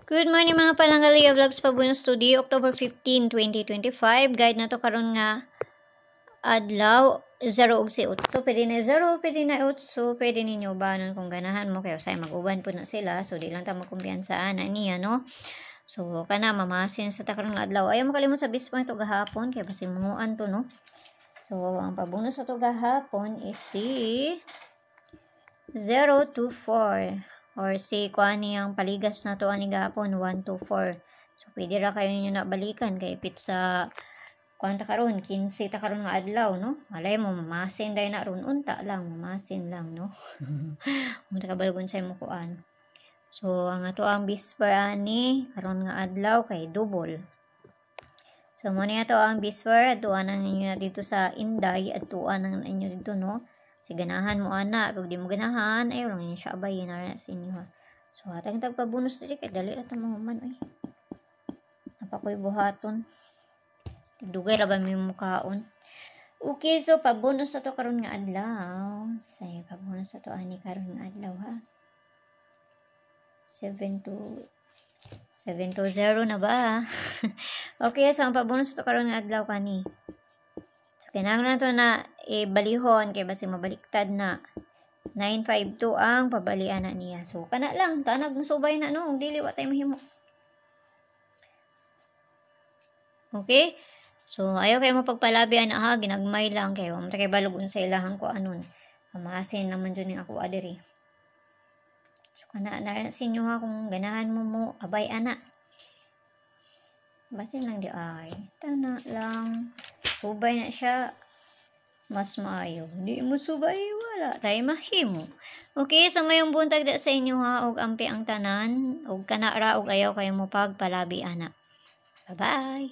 Good morning mga Palanggalia Vlogs Pabunos Studio, October 15, 2025. Guide na to karon nga adlaw 0 og 8. So pwede na 0, pwede na 8. So pwede ninyo banon kung ganahan mo kayo say mag-uban po na sila. So di lang ta makumpiyansa na niya no. So kana mamasin sa ta karon nga adlaw. Ayaw makalimot sa bispo ito gahapon kay basi munguan to no. So ang pabunus sa to gahapon is si 0 to 4. Or si kuan niyang paligas na to ani gapon 1 to 4. So pwede ra kayo niyo na balikan kay pizza kuan ta karon 15 ta karon nga adlaw no. Malay mo mamasin day na ron unta lang mamasin lang no. Unta ka balgon sa mo kuan. So ang ato ang bisper ani karon nga adlaw kay double. So mo ni ato ang bisper atuan ang ninyo dito sa Inday atuan ang inyo dito no. Si ganahan mo ana pag di mo ganahan ay lang siya abay na sa inyo ha. So hatag tagpabunus diri kay dali ra ta man oy. Napakoy buhaton. Dugay ra ba mi mukaon. Okay, so pabonus sa to karon nga adlaw. Say pabonus sa to ani karon nga adlaw ha. 7 to 0 na ba? Okay, so ang pabonus sa to karon nga adlaw kani. Kinahanglan to na balihon kay basi mabaliktad na 952 ang pabalian na niya. So kana lang tanag musubay na no dili wa tay mahimo. Okay? So ayo kay mo pagpalabian ha ginagmay lang kay wa man kay balog sa ilahang ko anon. Amasin naman jud ning ako adiri. So kana na sa inyo ha kung ganahan mo abay ana. Basin lang di ay. Tana lang. Subay na siya. Mas maayo. Di mo subay. Wala. Tayo mahimo. Okay. So mayong buntag da sa inyo ha. Og ampi ang tanan. Og kanara. Og ayaw kayo mo pagpalabi ana. Bye-bye.